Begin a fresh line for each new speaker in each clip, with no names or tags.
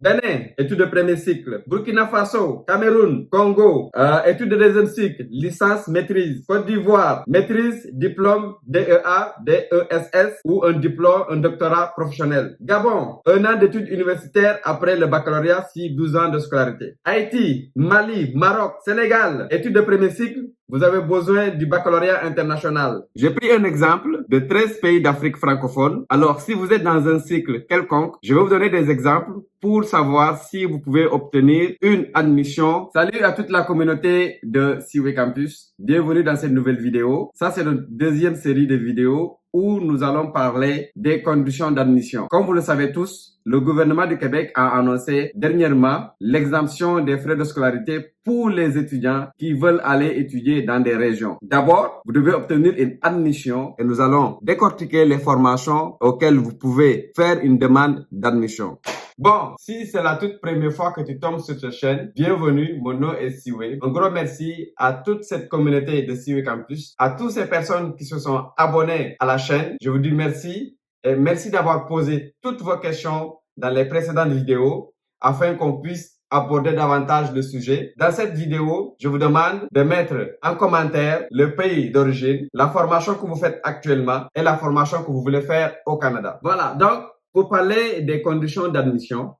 Bénin, études de premier cycle. Burkina Faso, Cameroun, Congo, études de deuxième cycle, licence, maîtrise. Côte d'Ivoire, maîtrise, diplôme, DEA, DESS ou un diplôme, un doctorat professionnel. Gabon, 1 an d'études universitaires après le baccalauréat, 12 ans de scolarité. Haïti, Mali, Maroc, Sénégal, études de premier cycle. Vous avez besoin du baccalauréat international. J'ai pris un exemple de 13 pays d'Afrique francophone. Alors, si vous êtes dans un cycle quelconque, je vais vous donner des exemples pour savoir si vous pouvez obtenir une admission. Salut à toute la communauté de CIWE Campus. Bienvenue dans cette nouvelle vidéo. Ça, c'est notre deuxième série de vidéos où nous allons parler des conditions d'admission. Comme vous le savez tous, le gouvernement du Québec a annoncé dernièrement l'exemption des frais de scolarité pour les étudiants qui veulent aller étudier dans des régions. D'abord, vous devez obtenir une admission et nous allons décortiquer les formations auxquelles vous pouvez faire une demande d'admission. Bon, si c'est la toute première fois que tu tombes sur cette chaîne, bienvenue, mon nom est CIWE. Un gros merci à toute cette communauté de CIWE Campus, à toutes ces personnes qui se sont abonnées à la chaîne. Je vous dis merci et merci d'avoir posé toutes vos questions dans les précédentes vidéos afin qu'on puisse aborder davantage le sujet. Dans cette vidéo, je vous demande de mettre en commentaire le pays d'origine, la formation que vous faites actuellement et la formation que vous voulez faire au Canada. Voilà, donc pour parler des conditions d'admission,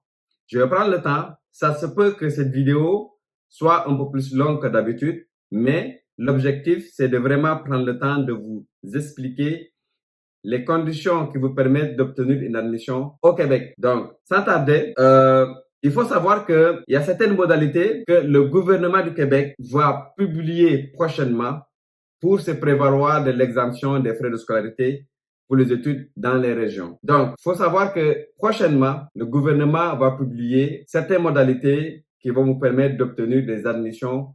je vais prendre le temps. Ça se peut que cette vidéo soit un peu plus longue que d'habitude, mais l'objectif, c'est de vraiment prendre le temps de vous expliquer les conditions qui vous permettent d'obtenir une admission au Québec. Donc, sans tarder, il faut savoir qu'il y a certaines modalités que le gouvernement du Québec va publier prochainement pour se prévaloir de l'exemption des frais de scolarité pour les études dans les régions. Donc, il faut savoir que prochainement, le gouvernement va publier certaines modalités qui vont vous permettre d'obtenir des admissions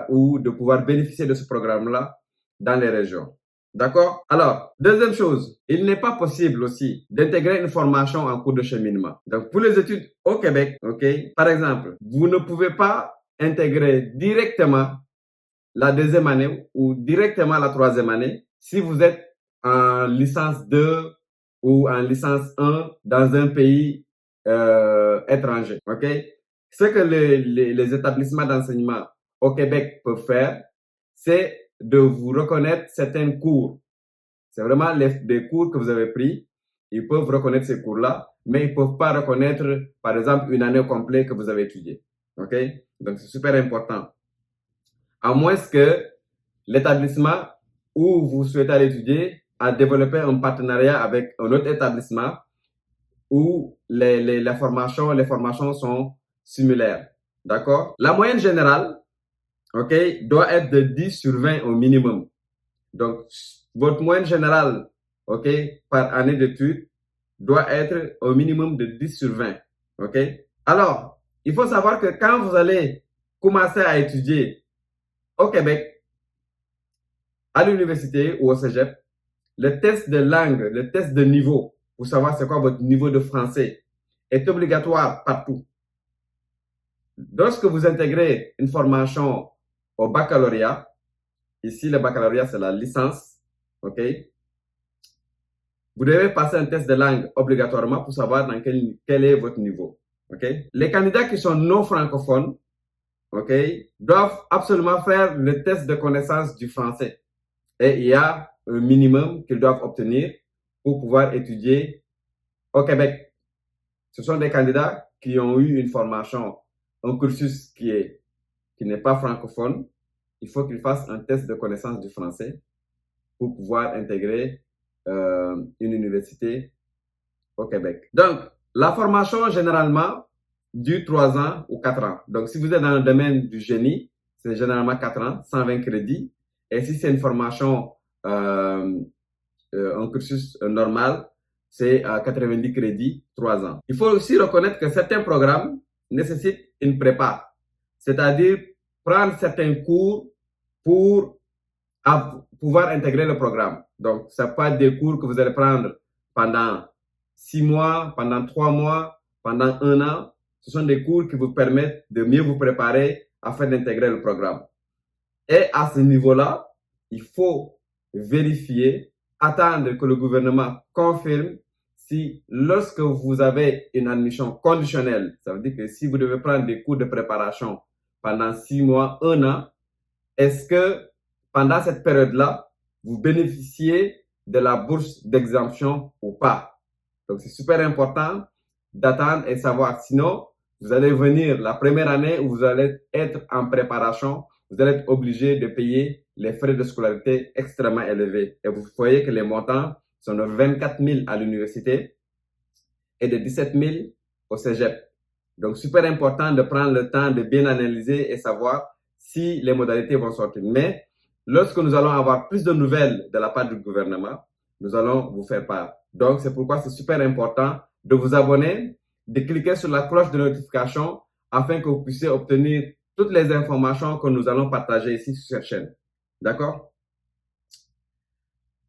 ou de pouvoir bénéficier de ce programme-là dans les régions. D'accord? Alors, deuxième chose, il n'est pas possible aussi d'intégrer une formation en cours de cheminement. Donc, pour les études au Québec, ok, par exemple, vous ne pouvez pas intégrer directement la deuxième année ou directement la troisième année si vous êtes en licence 2 ou en licence 1 dans un pays étranger. Ok? Ce que les établissements d'enseignement au Québec peuvent faire, c'est de vous reconnaître certains cours. C'est vraiment des cours que vous avez pris. Ils peuvent reconnaître ces cours-là, mais ils ne peuvent pas reconnaître, par exemple, une année complète que vous avez étudiée. Ok? Donc, c'est super important. À moins que l'établissement où vous souhaitez aller étudier a développé un partenariat avec un autre établissement où les formations sont similaires. D'accord? La moyenne générale, ok, doit être de 10 sur 20 au minimum. Donc, votre moyenne générale, ok, par année d'études doit être au minimum de 10 sur 20. Ok? Alors, il faut savoir que quand vous allez commencer à étudier au Québec, à l'université ou au cégep, le test de langue, le test de niveau, pour savoir c'est quoi votre niveau de français, est obligatoire partout. Lorsque vous intégrez une formation au baccalauréat, ici le baccalauréat c'est la licence, ok? Vous devez passer un test de langue obligatoirement pour savoir dans quel est votre niveau, ok? Les candidats qui sont non francophones, ok, doivent absolument faire le test de connaissance du français. Et il y a un minimum qu'ils doivent obtenir pour pouvoir étudier au Québec. Ce sont des candidats qui ont eu une formation, un cursus qui n'est pas francophone. Il faut qu'ils fassent un test de connaissance du français pour pouvoir intégrer une université au Québec. Donc, la formation, généralement, dure 3 ans ou 4 ans. Donc, si vous êtes dans le domaine du génie, c'est généralement 4 ans, 120 crédits. Et si c'est une formation, un cursus normal, c'est 90 crédits, 3 ans. Il faut aussi reconnaître que certains programmes nécessitent une prépa, c'est-à-dire prendre certains cours pour pouvoir intégrer le programme. Donc, ce n'est pas des cours que vous allez prendre pendant 6 mois, pendant 3 mois, pendant 1 an. Ce sont des cours qui vous permettent de mieux vous préparer afin d'intégrer le programme. Et à ce niveau-là, il faut vérifier, attendre que le gouvernement confirme si lorsque vous avez une admission conditionnelle, ça veut dire que si vous devez prendre des cours de préparation pendant 6 mois, 1 an, est-ce que pendant cette période-là, vous bénéficiez de la bourse d'exemption ou pas? Donc, c'est super important d'attendre et savoir. Sinon, vous allez venir la première année où vous allez être en préparation, vous allez être obligé de payer les frais de scolarité extrêmement élevés. Et vous voyez que les montants sont de 24 000 à l'université et de 17 000 au cégep. Donc, super important de prendre le temps de bien analyser et savoir si les modalités vont sortir. Mais lorsque nous allons avoir plus de nouvelles de la part du gouvernement, nous allons vous faire part. Donc, c'est pourquoi c'est super important de vous abonner, de cliquer sur la cloche de notification afin que vous puissiez obtenir toutes les informations que nous allons partager ici sur cette chaîne. D'accord?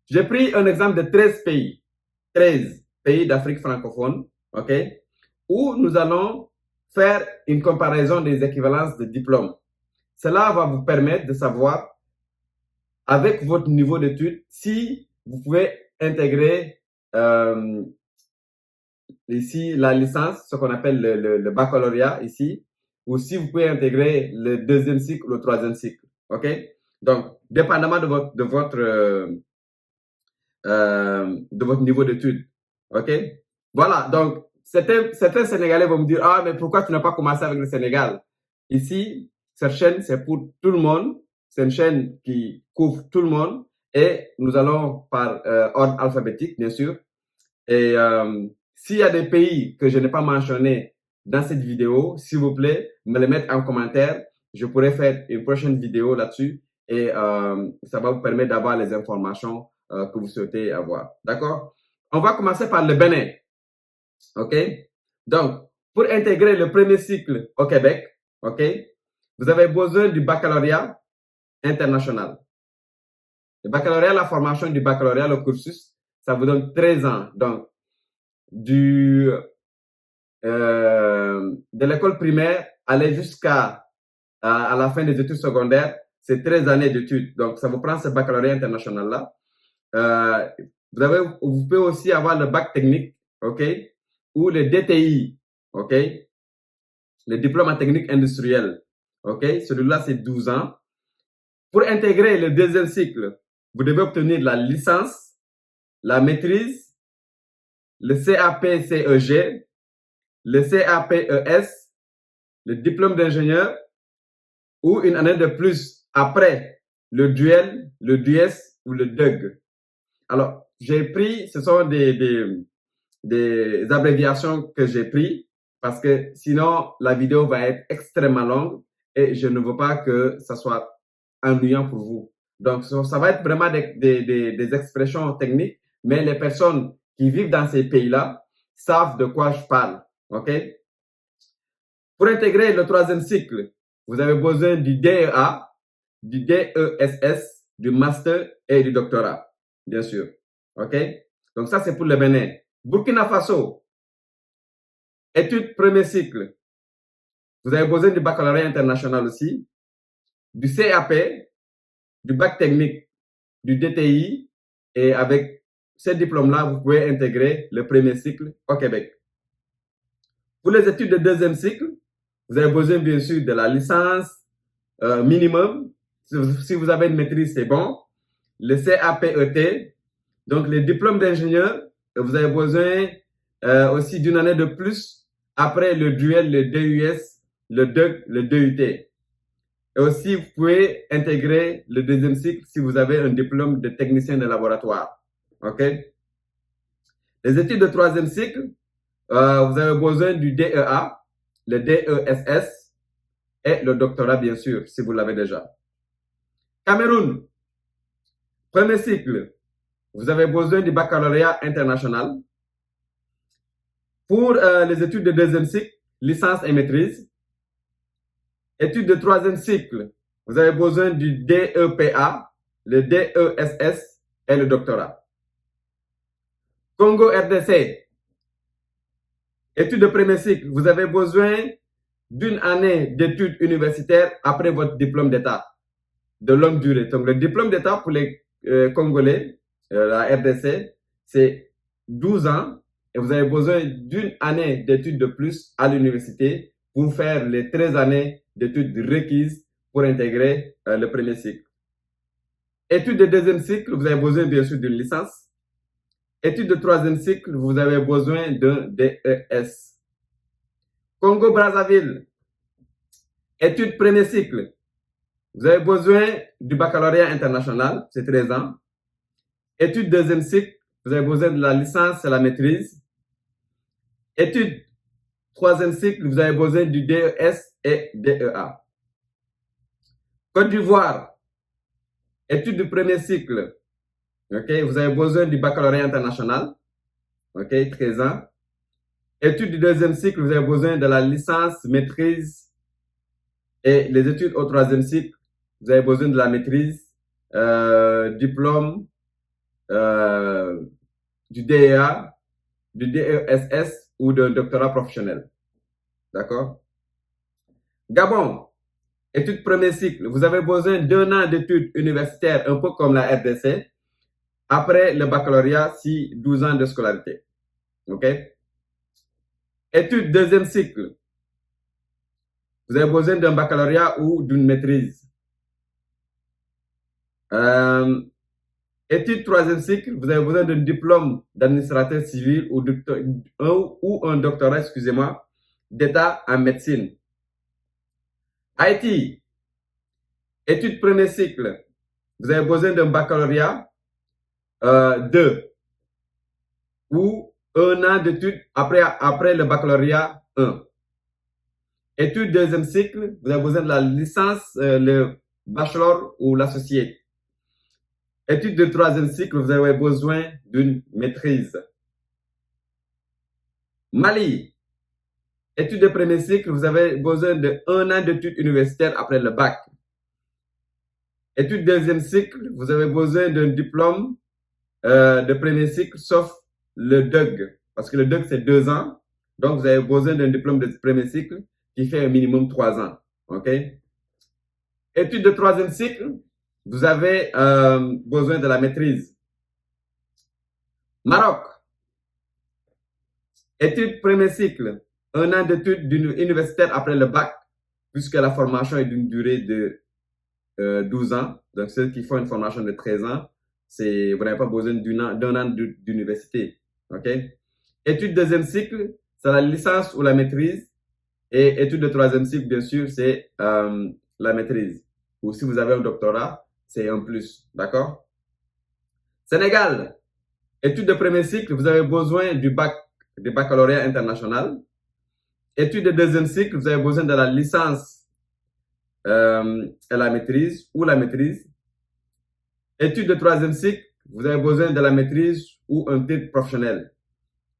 J'ai pris un exemple de 13 pays d'Afrique francophone, ok, où nous allons faire une comparaison des équivalences de diplômes. Cela va vous permettre de savoir, avec votre niveau d'études, si vous pouvez intégrer ici la licence, ce qu'on appelle le baccalauréat ici, ou si vous pouvez intégrer le deuxième cycle ou le troisième cycle. Ok? Donc, dépendamment de votre niveau d'études. Ok? Voilà. Donc, certains Sénégalais vont me dire, ah, mais pourquoi tu n'as pas commencé avec le Sénégal? Ici, cette chaîne, c'est pour tout le monde. C'est une chaîne qui couvre tout le monde. Et nous allons par ordre alphabétique, bien sûr. Et s'il y a des pays que je n'ai pas mentionnés dans cette vidéo, s'il vous plaît, me les mettre en commentaire. Je pourrais faire une prochaine vidéo là-dessus. Et ça va vous permettre d'avoir les informations que vous souhaitez avoir. D'accord? On va commencer par le Bénin. OK? Donc, pour intégrer le premier cycle au Québec, OK, vous avez besoin du baccalauréat international. Le baccalauréat, la formation du baccalauréat, le cursus, ça vous donne 13 ans. Donc, de l'école primaire, aller jusqu'à à la fin des études secondaires, c'est 13 années d'études. Donc, ça vous prend ce baccalauréat international-là. Vous pouvez aussi avoir le bac technique, OK, ou le DTI, OK, le diplôme en technique industrielle, OK. Celui-là, c'est 12 ans. Pour intégrer le deuxième cycle, vous devez obtenir la licence, la maîtrise, le CAP-CEG, le CAP-ES, le diplôme d'ingénieur ou une année de plus après le duel, le DUES ou le DUG. Alors, j'ai pris, ce sont des abréviations que j'ai pris parce que sinon la vidéo va être extrêmement longue et je ne veux pas que ça soit ennuyant pour vous. Donc, ça va être vraiment des expressions techniques, mais les personnes qui vivent dans ces pays-là savent de quoi je parle. OK? Pour intégrer le troisième cycle, vous avez besoin du DEA, du DESS, du master et du doctorat, bien sûr. OK? Donc, ça, c'est pour le Bénin. Burkina Faso, études premier cycle. Vous avez besoin du baccalauréat international aussi, du CAP, du bac technique, du DTI, et avec ces diplômes-là, vous pouvez intégrer le premier cycle au Québec. Pour les études de deuxième cycle, vous avez besoin bien sûr de la licence minimum. Si vous avez une maîtrise, c'est bon. Le CAPET, donc le diplôme d'ingénieur, vous avez besoin aussi d'une année de plus après le duel, le DUS, le DUG, le DUT. Et aussi, vous pouvez intégrer le deuxième cycle si vous avez un diplôme de technicien de laboratoire. OK? Les études de troisième cycle, vous avez besoin du DEA, le DESS et le doctorat, bien sûr, si vous l'avez déjà. Cameroun, premier cycle, vous avez besoin du baccalauréat international. Pour les études de deuxième cycle, licence et maîtrise. Études de troisième cycle, vous avez besoin du DEPA, le DESS et le doctorat. Congo RDC, études de premier cycle, vous avez besoin d'une année d'études universitaires après votre diplôme d'État de longue durée. Donc, le diplôme d'État pour les Congolais, la RDC, c'est 12 ans. et vous avez besoin d'une année d'études de plus à l'université pour faire les 13 années d'études requises pour intégrer le premier cycle. Études de deuxième cycle, vous avez besoin bien sûr d'une licence. Études de troisième cycle, vous avez besoin d'un DES. Congo-Brazzaville, études premier cycle, vous avez besoin du baccalauréat international, c'est 13 ans. Études deuxième cycle, vous avez besoin de la licence et la maîtrise. Études troisième cycle, vous avez besoin du DES et DEA. Côte d'Ivoire, études du premier cycle, okay, vous avez besoin du baccalauréat international, okay, 13 ans. Études du deuxième cycle, vous avez besoin de la licence, maîtrise, et les études au troisième cycle, vous avez besoin de la maîtrise, diplôme, du DEA, du DESS ou d'un doctorat professionnel. D'accord? Gabon, études premier cycle, vous avez besoin d'un an d'études universitaires, un peu comme la RDC, après le baccalauréat, si 12 ans de scolarité. OK? Études deuxième cycle, vous avez besoin d'un baccalauréat ou d'une maîtrise. Études troisième cycle, vous avez besoin d'un diplôme d'administrateur civil ou un doctorat, excusez-moi, d'état en médecine. Haïti, études premier cycle, vous avez besoin d'un baccalauréat 2 ou un an d'études après le baccalauréat 1. Études deuxième cycle, vous avez besoin de la licence, le bachelor ou l'associé. Études de troisième cycle, vous avez besoin d'une maîtrise. Mali, études de premier cycle, vous avez besoin d'un an d'études universitaires après le bac. Études deuxième cycle, vous avez besoin d'un diplôme de premier cycle, sauf le DUG, parce que le DUG c'est 2 ans, donc vous avez besoin d'un diplôme de premier cycle qui fait un minimum 3 ans. OK? Études de troisième cycle, vous avez besoin de la maîtrise. Maroc, études premier cycle, un an d'études universitaires après le bac, puisque la formation est d'une durée de 12 ans. Donc, ceux qui font une formation de 13 ans, vous n'avez pas besoin d'un an d'université. OK? Études deuxième cycle, c'est la licence ou la maîtrise. Et études de troisième cycle, bien sûr, c'est la maîtrise. Ou si vous avez un doctorat, c'est un plus. D'accord? Sénégal, études de premier cycle, vous avez besoin du baccalauréat international. Études de deuxième cycle, vous avez besoin de la licence et la maîtrise ou la maîtrise. Études de troisième cycle, vous avez besoin de la maîtrise ou un titre professionnel.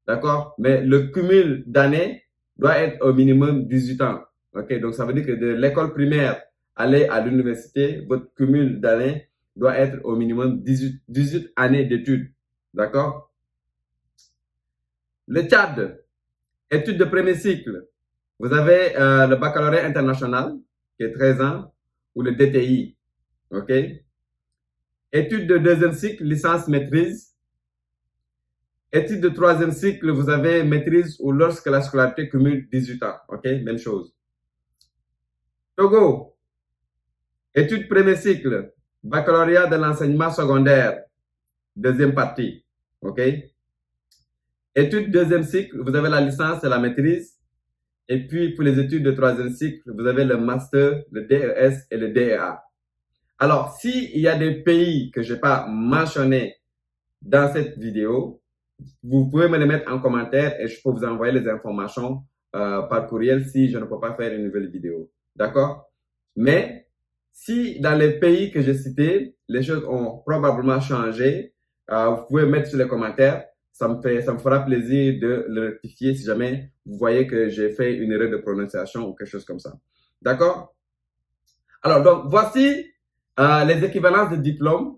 D'accord? Mais le cumul d'années doit être au minimum 18 ans. OK? Donc, ça veut dire que de l'école primaire aller à l'université, votre cumul d'années doit être au minimum 18 années d'études. D'accord? Le Tchad, études de premier cycle. Vous avez le baccalauréat international, qui est 13 ans, ou le DTI. OK? Études de deuxième cycle, licence, maîtrise. Études de troisième cycle, vous avez maîtrise ou lorsque la scolarité cumule 18 ans. OK? Même chose. Togo, études premier cycle, baccalauréat de l'enseignement secondaire, deuxième partie. OK? Études deuxième cycle, vous avez la licence et la maîtrise. Et puis, pour les études de troisième cycle, vous avez le master, le DES et le DEA. Alors, s'il y a des pays que je n'ai pas mentionnés dans cette vidéo, vous pouvez me les mettre en commentaire et je peux vous envoyer les informations par courriel si je ne peux pas faire une nouvelle vidéo. D'accord? Mais si dans les pays que j'ai cités, les choses ont probablement changé, vous pouvez mettre sur les commentaires. Ça me fera plaisir de le rectifier si jamais vous voyez que j'ai fait une erreur de prononciation ou quelque chose comme ça. D'accord? Alors, donc, voici les équivalences de diplômes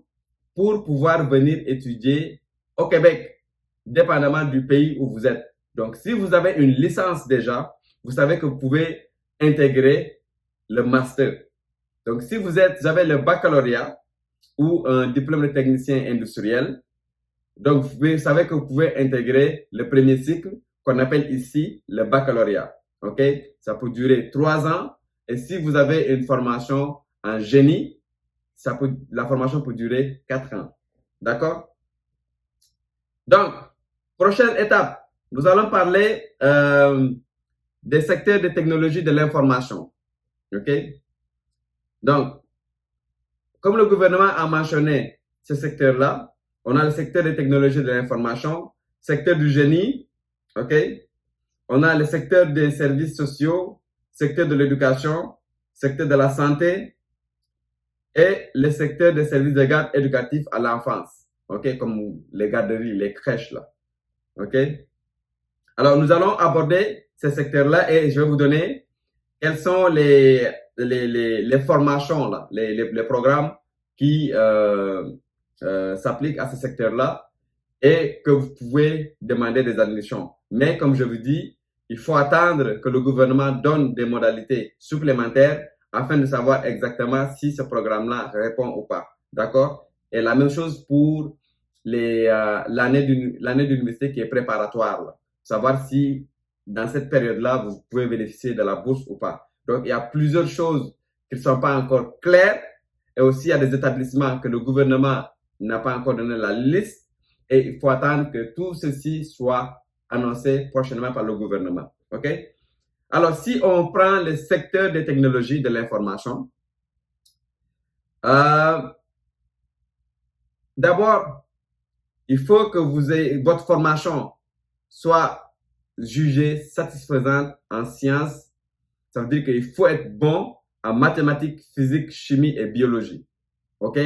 pour pouvoir venir étudier au Québec, dépendamment du pays où vous êtes. Donc, si vous avez une licence déjà, vous savez que vous pouvez intégrer le master. Donc, si vous avez le baccalauréat ou un diplôme de technicien industriel, Donc, vous savez que vous pouvez intégrer le premier cycle qu'on appelle ici le baccalauréat. OK? Ça peut durer 3 ans. Et si vous avez une formation en génie, la formation peut durer 4 ans. D'accord? Donc, prochaine étape, nous allons parler des secteurs de technologie de l'information. OK? Donc, comme le gouvernement a mentionné ce secteur-là, on a le secteur des technologies de l'information, secteur du génie, OK? On a le secteur des services sociaux, secteur de l'éducation, secteur de la santé et le secteur des services de garde éducatifs à l'enfance, OK? Comme les garderies, les crèches, là, OK? Alors, nous allons aborder ces secteurs-là et je vais vous donner quelles sont les formations, là, les programmes qui s'appliquent à ce secteur-là et que vous pouvez demander des admissions. Mais comme je vous dis, il faut attendre que le gouvernement donne des modalités supplémentaires afin de savoir exactement si ce programme-là répond ou pas. D'accord? Et la même chose pour l'année d'université qui est préparatoire, là. Savoir si dans cette période-là, vous pouvez bénéficier de la bourse ou pas. Donc, il y a plusieurs choses qui ne sont pas encore claires. Et aussi, il y a des établissements que le gouvernement n'a pas encore donné la liste. Et il faut attendre que tout ceci soit annoncé prochainement par le gouvernement. OK? Alors, si on prend le secteur des technologies de l'information, d'abord, il faut que votre formation soit jugée satisfaisante en sciences. Ça veut dire qu'il faut être bon en mathématiques, physique, chimie et biologie. OK?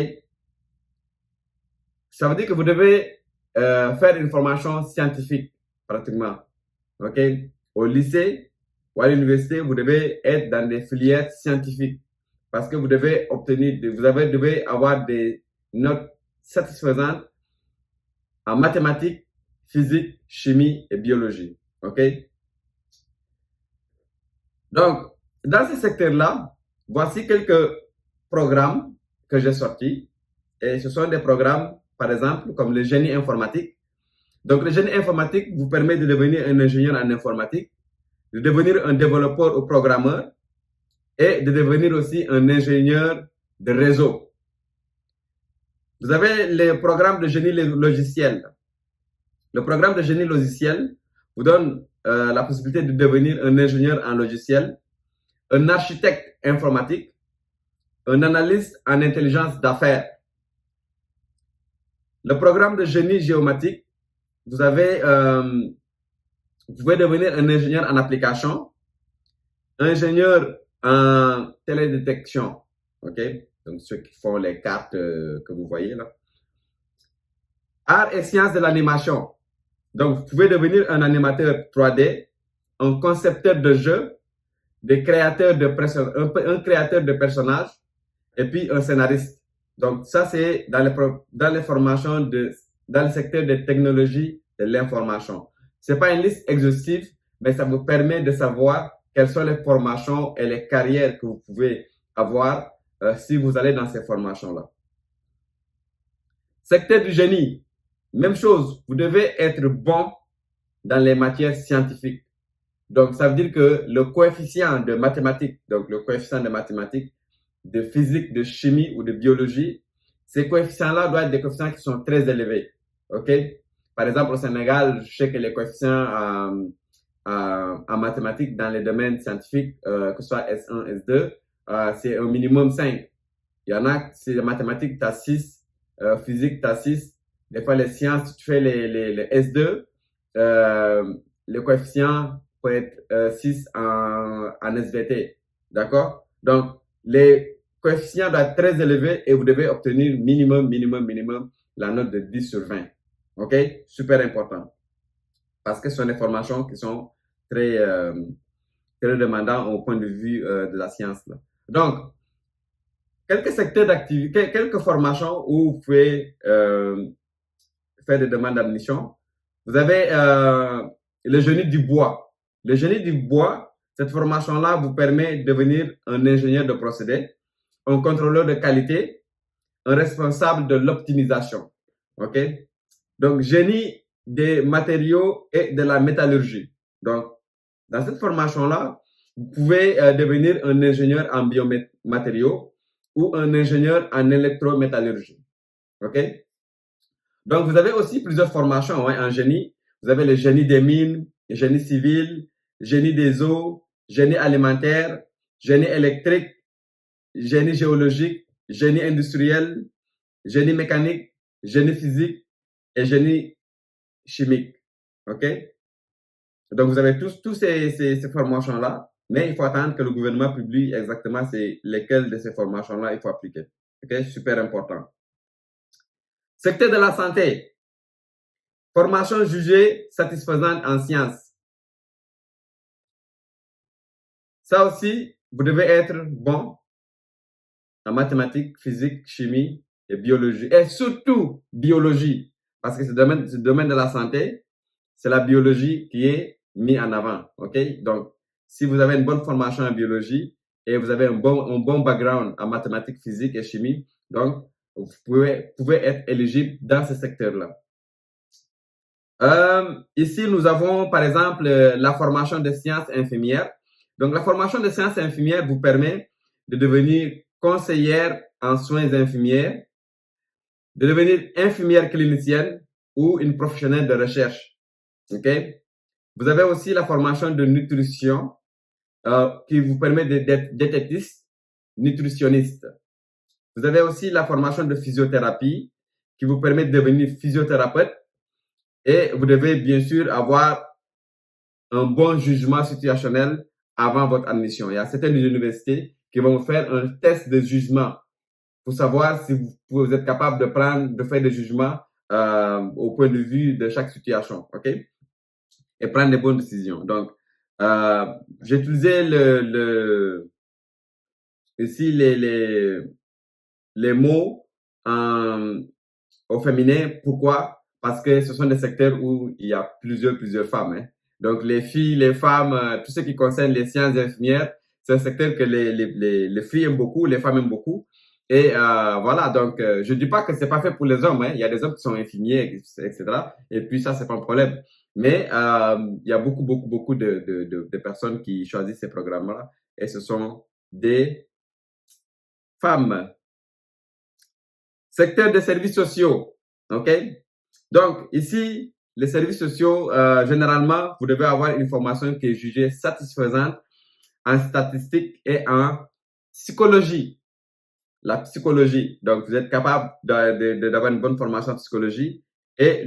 Ça veut dire que vous devez faire une formation scientifique, pratiquement. OK? Au lycée ou à l'université, vous devez être dans des filières scientifiques parce que vous devez devez avoir des notes satisfaisantes en mathématiques, physique, chimie et biologie. OK? Donc, dans ce secteur-là, voici quelques programmes que j'ai sortis. Et ce sont des programmes, par exemple, comme le génie informatique. Donc, le génie informatique vous permet de devenir un ingénieur en informatique, de devenir un développeur ou programmeur et de devenir aussi un ingénieur de réseau. Vous avez le programme de génie logiciel. Le programme de génie logiciel vous donne la possibilité de devenir un ingénieur en logiciel, un architecte informatique, un analyste en intelligence d'affaires. Le programme de génie géomatique, vous pouvez devenir un ingénieur en application, ingénieur en télédétection, OK? Donc, ceux qui font les cartes que vous voyez là. Arts et sciences de l'animation. Donc, vous pouvez devenir un animateur 3D, un concepteur de jeux, un créateur de personnages et puis un scénariste. Donc, ça, c'est dans les formations dans le secteur des technologies de l'information. C'est pas une liste exhaustive, mais ça vous permet de savoir quelles sont les formations et les carrières que vous pouvez avoir si vous allez dans ces formations-là. Secteur du génie. Même chose, vous devez être bon dans les matières scientifiques. Donc, ça veut dire que le coefficient de mathématiques, de physique, de chimie ou de biologie, ces coefficients-là doivent être des coefficients qui sont très élevés. OK? Par exemple, au Sénégal, je sais que les coefficients en mathématiques dans les domaines scientifiques, que ce soit S1, S2, c'est un minimum 5. Il y en a, c'est les mathématiques, tu as 6, physique, tu as 6. Des fois, les sciences, si tu fais les S2, le coefficient peut être 6 en SVT. D'accord? Donc, les coefficients doivent être très élevés et vous devez obtenir minimum la note de 10 sur 20. OK? Super important. Parce que ce sont des formations qui sont très demandantes au point de vue de la science, là. Donc, quelques secteurs d'activité, quelques formations où vous pouvez faire des demandes d'admission. Vous avez le génie du bois. Le génie du bois, cette formation-là vous permet de devenir un ingénieur de procédés, un contrôleur de qualité, un responsable de l'optimisation. OK? Donc, génie des matériaux et de la métallurgie. Donc, dans cette formation-là, vous pouvez devenir un ingénieur en biomatériaux ou un ingénieur en électrométallurgie. OK? Donc, vous avez aussi plusieurs formations en génie. Vous avez le génie des mines, le génie civil, génie des eaux, génie alimentaire, génie électrique, génie géologique, génie industriel, génie mécanique, génie physique et génie chimique. OK? Donc, vous avez tous ces formations-là, mais il faut attendre que le gouvernement publie exactement lesquelles de ces formations-là il faut appliquer. OK? Super important. Secteur de la santé. Formation jugée satisfaisante en sciences. Ça aussi, vous devez être bon en mathématiques, physique, chimie et biologie. Et surtout, biologie. Parce que ce domaine de la santé, c'est la biologie qui est mise en avant. OK? Donc, si vous avez une bonne formation en biologie et vous avez un bon background en mathématiques, physique et chimie, donc, vous pouvez être éligible dans ce secteur-là. Ici, nous avons, par exemple, la formation de sciences infirmières. Donc, la formation de sciences infirmières vous permet de devenir conseillère en soins infirmiers, de devenir infirmière clinicienne ou une professionnelle de recherche. OK? Vous avez aussi la formation de nutrition qui vous permet d'être diététiste, nutritionniste. Vous avez aussi la formation de physiothérapie qui vous permet de devenir physiothérapeute. Et vous devez bien sûr avoir un bon jugement situationnel avant votre admission. Il y a certaines universités qui vont vous faire un test de jugement pour savoir si vous êtes capable de faire des jugements au point de vue de chaque situation, OK? Et prendre des bonnes décisions. Donc, j'ai utilisé ici les mots au féminin. Pourquoi? Parce que ce sont des secteurs où il y a plusieurs femmes. Hein. Donc, les filles, les femmes, tout ce qui concerne les sciences infirmières, c'est un secteur que les filles aiment beaucoup, les femmes aiment beaucoup. Et voilà, donc je dis pas que c'est pas fait pour les hommes. Hein. Il y a des hommes qui sont infirmiers, etc. Et puis ça, c'est pas un problème. Mais il y a beaucoup de personnes qui choisissent ces programmes-là. Et ce sont des femmes. Secteur des services sociaux. OK? Donc, ici, les services sociaux, généralement, vous devez avoir une formation qui est jugée satisfaisante en statistique et en psychologie. La psychologie. Donc, vous êtes capable d'avoir une bonne formation en psychologie. Et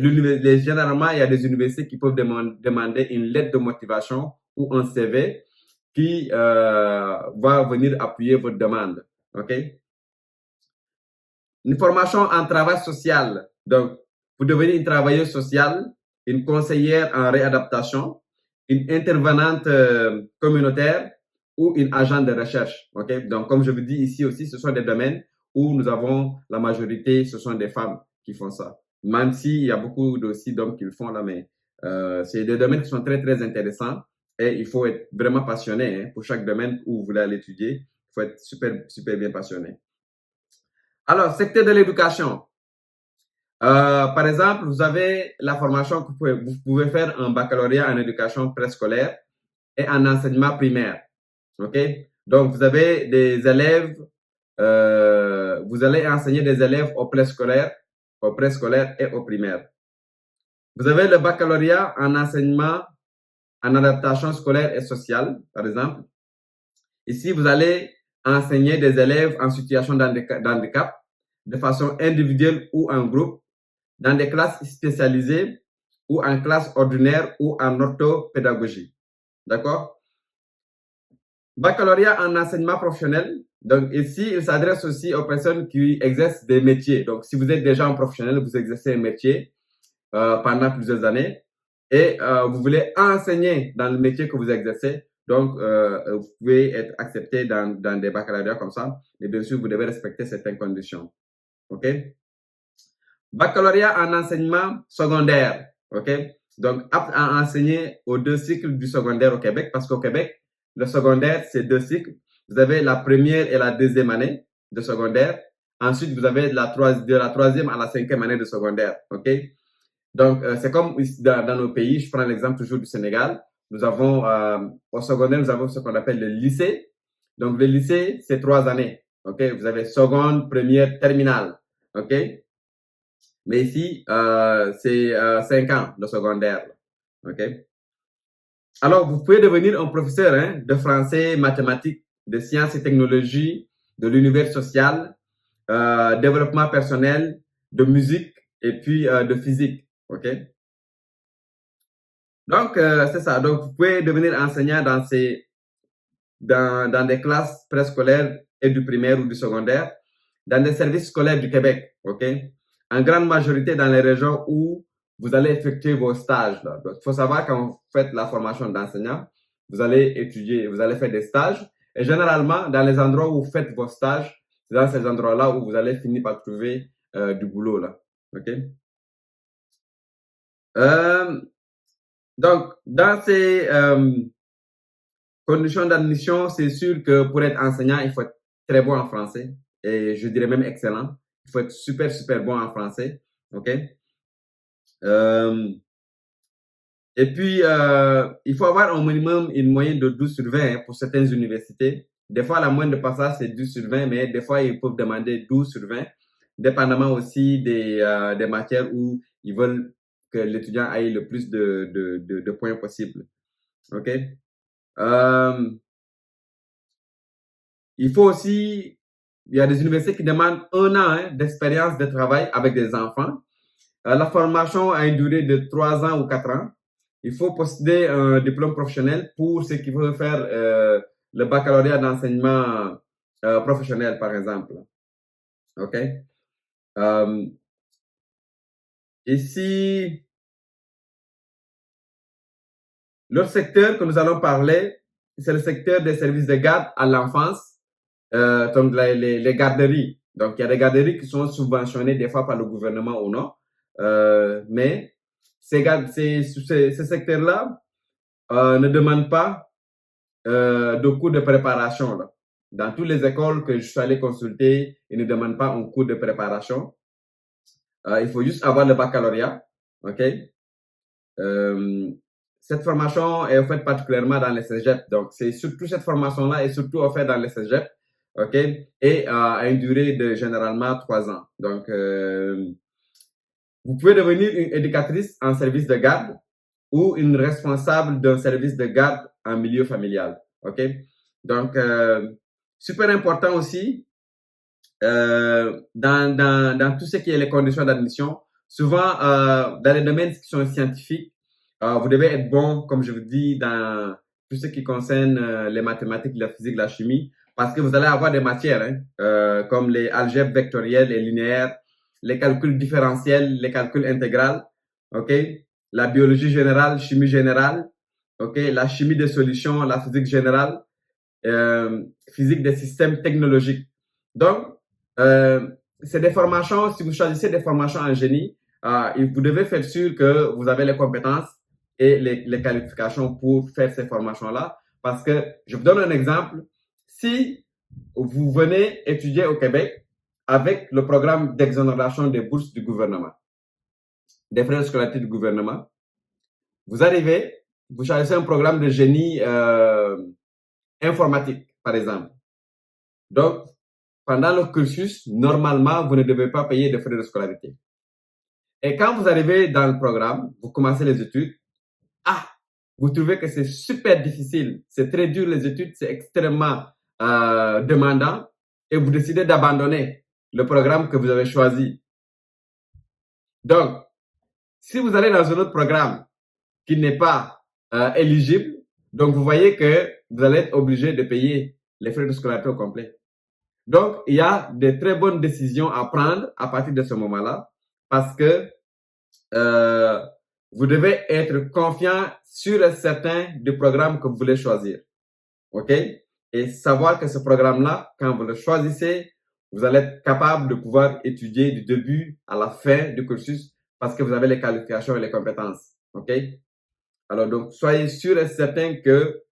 généralement, il y a des universités qui peuvent demander une lettre de motivation ou un CV qui va venir appuyer votre demande. OK? Une formation en travail social. Donc, vous devenez une travailleuse sociale, une conseillère en réadaptation, une intervenante communautaire ou une agente de recherche. OK? Donc, comme je vous dis ici aussi, ce sont des domaines où nous avons la majorité, ce sont des femmes qui font ça. Même s'il y a beaucoup aussi d'hommes qui le font là, mais c'est des domaines qui sont très intéressants et il faut être vraiment passionné hein, pour chaque domaine où vous voulez aller étudier. Il faut être super bien passionné. Alors, secteur de l'éducation. Par exemple, vous avez la formation que vous pouvez faire en baccalauréat en éducation préscolaire et en enseignement primaire. OK? Donc, vous avez des élèves, vous allez enseigner des élèves au préscolaire et au primaire. Vous avez le baccalauréat en enseignement, en adaptation scolaire et sociale, par exemple. Ici, vous allez enseigner des élèves en situation d'handicap de façon individuelle ou en groupe, dans des classes spécialisées ou en classe ordinaire ou en orthopédagogie. D'accord? Baccalauréat en enseignement professionnel. Donc ici, il s'adresse aussi aux personnes qui exercent des métiers. Donc si vous êtes déjà un professionnel, vous exercez un métier pendant plusieurs années et vous voulez enseigner dans le métier que vous exercez. Donc, vous pouvez être accepté dans des baccalauréats comme ça. Mais bien sûr, vous devez respecter certaines conditions. OK? Baccalauréat en enseignement secondaire. OK? Donc, apte à enseigner aux 2 cycles du secondaire au Québec, parce qu'au Québec, le secondaire, c'est 2 cycles. Vous avez la première et la deuxième année de secondaire. Ensuite, vous avez de la troisième à la 5e année de secondaire. OK? Donc, c'est comme ici dans nos pays, je prends l'exemple toujours du Sénégal. Nous avons, au secondaire, nous avons ce qu'on appelle le lycée. Donc, le lycée, c'est 3 années. OK? Vous avez seconde, première, terminale. OK? Mais ici, c'est 5 ans, le secondaire. OK? Alors, vous pouvez devenir un professeur hein, de français, mathématiques, de sciences et technologies, de l'univers social, développement personnel, de musique et puis de physique. OK? Donc, c'est ça. Donc, vous pouvez devenir enseignant dans des classes préscolaires et du primaire ou du secondaire, dans des services scolaires du Québec, OK? En grande majorité dans les régions où vous allez effectuer vos stages. Là. Donc, il faut savoir quand vous faites la formation d'enseignant, vous allez étudier, vous allez faire des stages. Et généralement, dans les endroits où vous faites vos stages, c'est dans ces endroits-là où vous allez finir par trouver du boulot. Là, OK? Donc, dans ces conditions d'admission, c'est sûr que pour être enseignant, il faut être très bon en français. Et je dirais même excellent. Il faut être super, super bon en français. OK? Et puis, il faut avoir au minimum une moyenne de 12 sur 20 hein, pour certaines universités. Des fois, la moyenne de passage, c'est 12 sur 20, mais des fois, ils peuvent demander 12 sur 20, dépendamment aussi des matières où ils veulent que l'étudiant ait le plus de points possible. OK? Il faut aussi, il y a des universités qui demandent 1 an hein, d'expérience de travail avec des enfants. La formation a une durée de 3 ans ou 4 ans. Il faut posséder un diplôme professionnel pour ceux qui veulent faire le baccalauréat d'enseignement professionnel, par exemple. OK? Ici, l'autre secteur que nous allons parler, c'est le secteur des services de garde à l'enfance, donc les garderies. Donc, il y a des garderies qui sont subventionnées des fois par le gouvernement ou non. Mais ces secteurs-là ne demandent pas de cours de préparation. Là. Dans toutes les écoles que je suis allé consulter, ils ne demandent pas un cours de préparation. Il faut juste avoir le baccalauréat. OK? Cette formation est offerte particulièrement dans les cégeps. Donc, c'est surtout cette formation-là est surtout offerte dans les cégeps. OK? Et à une durée de généralement 3 ans. Donc, vous pouvez devenir une éducatrice en service de garde ou une responsable d'un service de garde en milieu familial. OK? Donc, super important aussi, dans tout ce qui est les conditions d'admission, souvent, dans les domaines qui sont scientifiques, vous devez être bon, comme je vous dis, dans tout ce qui concerne les mathématiques, la physique, la chimie, parce que vous allez avoir des matières, hein, comme les algèbres vectorielles et linéaires, les calculs différentiels, les calculs intégrales, OK? La biologie générale, chimie générale, OK? La chimie des solutions, la physique générale, physique des systèmes technologiques. Donc, c'est des formations, si vous choisissez des formations en génie, vous devez faire sûr que vous avez les compétences et les qualifications pour faire ces formations-là. Parce que, je vous donne un exemple, si vous venez étudier au Québec avec le programme d'exonération des bourses du gouvernement, des frais de scolarité du gouvernement, vous arrivez, vous choisissez un programme de génie informatique, par exemple. Donc, pendant le cursus, normalement, vous ne devez pas payer de frais de scolarité. Et quand vous arrivez dans le programme, vous commencez les études, vous trouvez que c'est super difficile, c'est très dur les études, c'est extrêmement demandant, et vous décidez d'abandonner le programme que vous avez choisi. Donc, si vous allez dans un autre programme qui n'est pas éligible, donc vous voyez que vous allez être obligé de payer les frais de scolarité au complet. Donc, il y a de très bonnes décisions à prendre à partir de ce moment-là parce que vous devez être confiant sur et certain du programme que vous voulez choisir. OK? Et savoir que ce programme-là, quand vous le choisissez, vous allez être capable de pouvoir étudier du début à la fin du cursus parce que vous avez les qualifications et les compétences. OK? Alors, donc, soyez sûr et certain que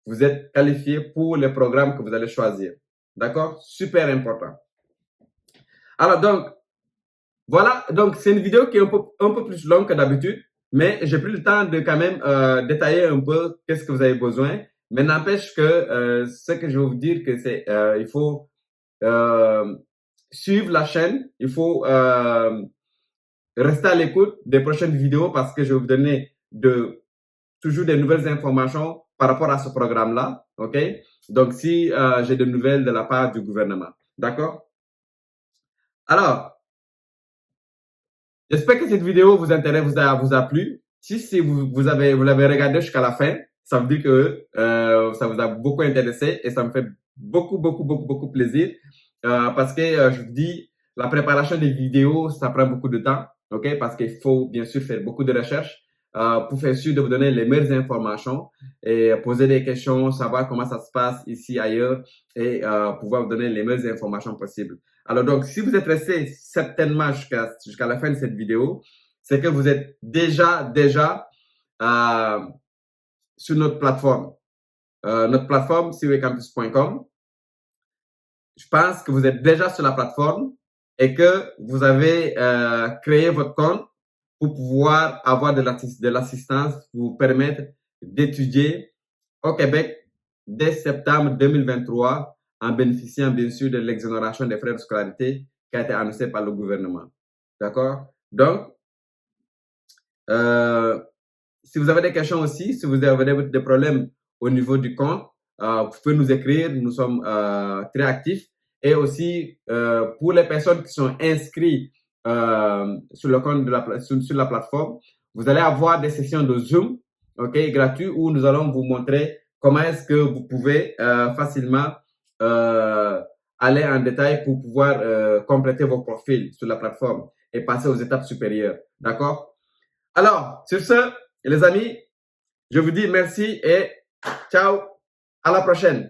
vous êtes qualifié pour le programme que vous allez choisir. D'accord? Super important. Alors, donc, Voilà, donc c'est une vidéo qui est un peu plus longue que d'habitude, mais j'ai pris le temps de quand même détailler un peu qu'est-ce que vous avez besoin. Mais n'empêche que ce que je vais vous dire, que c'est il faut suivre la chaîne, il faut rester à l'écoute des prochaines vidéos parce que je vais vous donner toujours des nouvelles informations par rapport à ce programme-là, ok? Donc, si j'ai des nouvelles de la part du gouvernement, d'accord? Alors, j'espère que cette vidéo vous intéresse, vous a plu. Si vous l'avez regardé jusqu'à la fin, ça veut dire que ça vous a beaucoup intéressé et ça me fait beaucoup plaisir parce que je vous dis, la préparation des vidéos, ça prend beaucoup de temps, ok? Parce qu'il faut bien sûr faire beaucoup de recherches pour faire sûr de vous donner les meilleures informations et poser des questions, savoir comment ça se passe ici, ailleurs et pouvoir vous donner les meilleures informations possibles. Alors donc, si vous êtes resté certainement jusqu'à la fin de cette vidéo, c'est que vous êtes déjà sur notre plateforme. Notre plateforme, cwcampus.com. Je pense que vous êtes déjà sur la plateforme et que vous avez créé votre compte pour pouvoir avoir de l'assistance pour vous permettre d'étudier au Québec dès septembre 2023 en bénéficiant bien sûr de l'exonération des frais de scolarité qui a été annoncée par le gouvernement. D'accord? Donc, si vous avez des questions aussi, si vous avez des problèmes au niveau du compte, vous pouvez nous écrire, nous sommes très actifs. Et aussi, pour les personnes qui sont inscrites sur le compte sur la plateforme, vous allez avoir des sessions de Zoom, ok, gratuites, où nous allons vous montrer comment est-ce que vous pouvez facilement aller en détail pour pouvoir compléter vos profils sur la plateforme et passer aux étapes supérieures. D'accord? Alors, sur ce, les amis, je vous dis merci et ciao, à la prochaine.